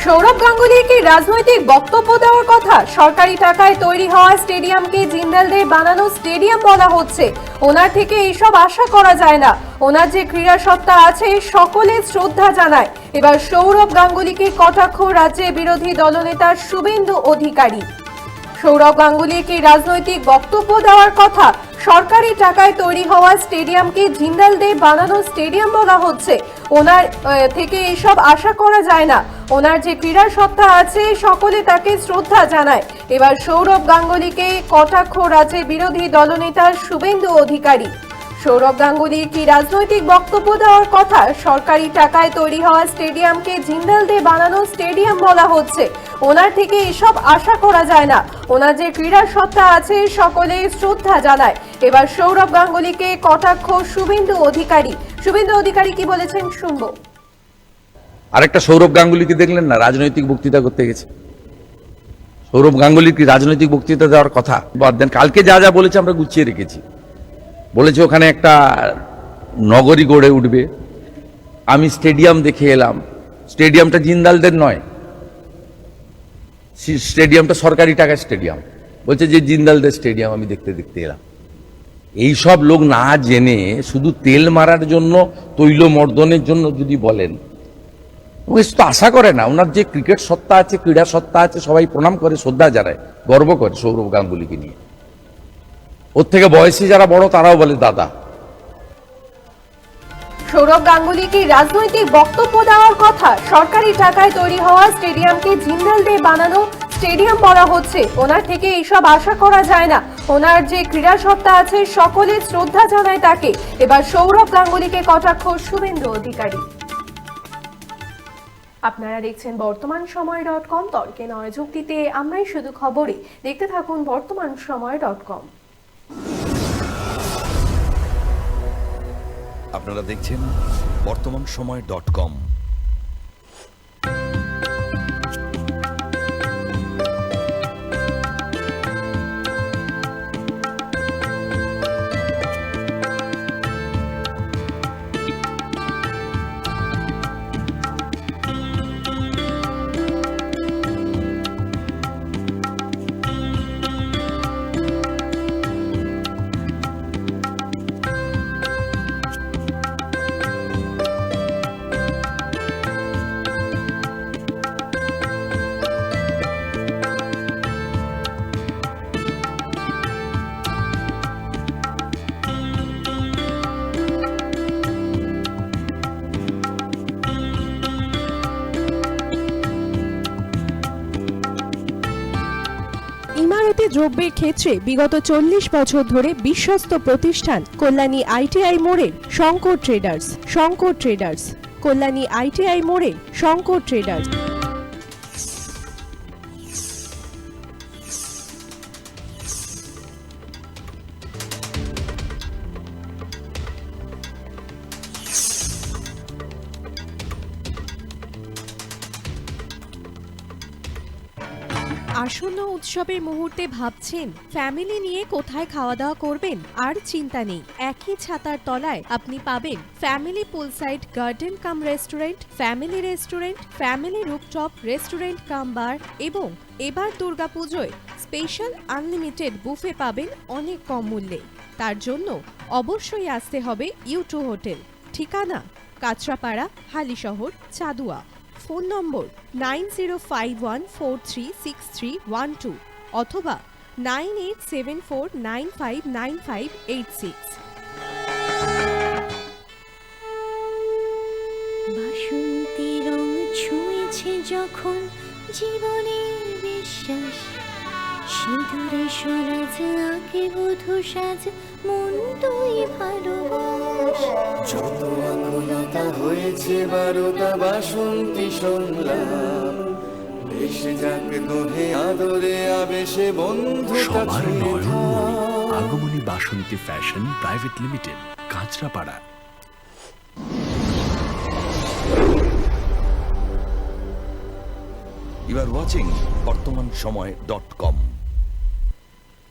সৌরভ গাঙ্গুলি কি রাজনৈতিক বক্তব্য দেওয়ার কথা? সরকারি টাকায় তৈরি হওয়া স্টেডিয়ামকে জিন্দাল দিয়ে বানানো স্টেডিয়াম বলা হচ্ছে। ওনার থেকে এইসব আশা করা যায় না। ওনার যে ক্রীড়া সত্তা আছে সকলে শ্রদ্ধা জানায়। এবার সৌরভ গাঙ্গুলিকে কটাক্ষ রাজ্যের বিরোধী দলনেতা শুভেন্দু অধিকারী। সৌরভ গাঙ্গুলি কি রাজনৈতিক বক্তব্য দেওয়ার কথা? সরকারি টাকায় তৈরি হওয়া স্টেডিয়ামকে জিন্দাল দিয়ে বানানো স্টেডিয়াম বলা হচ্ছে। ওনার থেকে এইসব আশা করা যায় না। ওনার যে ক্রীড়া সত্তা আছে সকলে তাকে শ্রদ্ধা জানায়। এবার সৌরভ গাঙ্গুলিকে কটাক্ষ রাজ্যের বিরোধী দলনেতা শুভেন্দু অধিকারী। সৌরভ গাঙ্গুলি কি রাজনৈতিক বক্তব্য দেওয়ার কথা? সরকারি টাকায় তৈরি হওয়া স্টেডিয়ামকে জিন্দাল দিয়ে বানানো স্টেডিয়াম বলা হচ্ছে। ওনার থেকে এসব আশা করা যায় না। ওনার যে ক্রীড়া সত্তা আছে সকলে শ্রদ্ধা জানায়। এবার সৌরভ গাঙ্গুলিকে কটাক্ষ শুভেন্দু অধিকারী। শুভেন্দু অধিকারী কি বলেছেন শুনবো। আরেকটা সৌরভ গাঙ্গুলিকে দেখলেন না, রাজনৈতিক বক্তৃতা করতে গেছে। সৌরভ গাঙ্গুলির কি রাজনৈতিক বক্তৃতা দেওয়ার কথা? বাদ দেন, কালকে যা যা বলেছে আমরা গুছিয়ে রেখেছি। বলেছে ওখানে একটা নগরী গড়ে উঠবে। আমি স্টেডিয়াম দেখে এলাম। স্টেডিয়ামটা জিন্দালদের নয়, স্টেডিয়ামটা সরকারি টাকার স্টেডিয়াম। বলছে যে জিন্দালদের স্টেডিয়াম আমি দেখতে দেখতে এলাম। এইসব লোক না জেনে শুধু তেল মারার জন্য, তৈল মর্দনের জন্য যদি বলেন, তো আশা করে না। ওনার যে ক্রিকেট সত্তা আছে, ক্রীড়া সত্তা আছে, সবাই প্রণাম করে, শ্রদ্ধা জানায়, গর্ব করে সৌরভ গাঙ্গুলিকে নিয়ে। ওর থেকে বয়সী যারা বড় তারাও বলে দাদা। সৌরভ গাঙ্গুলি কি রাজনৈতিক বক্তব্য দেওয়ার কথা? সরকারি টাকায় তৈরি হওয়া স্টেডিয়ামকে জিন্দাল দিয়ে বানানো স্টেডিয়াম বলা হচ্ছে। ওনার থেকে এইসব আশা করা যায় না। ওনার যে ক্রীড়া সত্তা আছে সকলে শ্রদ্ধা জানায় তাকে। এবার সৌরভ গাঙ্গুলিকে কটাক্ষ শুভেন্দু অধিকারী। আপনারা দেখছেন বর্তমান সময় .com। তর্কে নয় যুক্তিতে আমরাই শুধু খবরে। দেখতে থাকুন বর্তমান সময় .com। আপনারা দেখছেন বর্তমান সময় .com। ইমারতি দ্রব্যের ক্ষেত্রে বিগত 40 বছর ধরে বিশ্বস্ত প্রতিষ্ঠান কল্যাণী ITI মোড়ের শঙ্কর ট্রেডার্স। কল্যাণী ITI মোড়ের শঙ্কর ট্রেডার্স। আসন্ন উৎসবের মুহূর্তে ভাবছেন ফ্যামিলি নিয়ে কোথায় খাওয়া দাওয়া করবেন? আর চিন্তা নেই, একই ছাতার তলায় আপনি পাবেন family poolside garden cum restaurant, family rooftop restaurant cum bar এবং এবার দুর্গাপুজোয় স্পেশাল আনলিমিটেড বুফে পাবেন অনেক কম মূল্যে। তার জন্য অবশ্যই আসতে হবে U2 হোটেল। ঠিকানা কাঁচরাপাড়া, হালিশহর, চাদুয়া। ফোন নম্বর 9051436312 অথবা 9874959586। বাসন্তী রং ছুঁয়েছে যখন জীবনের বিশ্বাস, সিঁদুরে সরাজ আঁকে বধূ সাজ, মন তুই ভালোবাস। যত আকুলতা হয়েছে বারোটা বাসন্তী সংলাপ, এসে যাক দোহে আদরে আবেশে বন্ধু সবার Nayanmoni Agamani Basanti fashion private limited, Kanchrapara. You are watching বর্তমান সময় .com।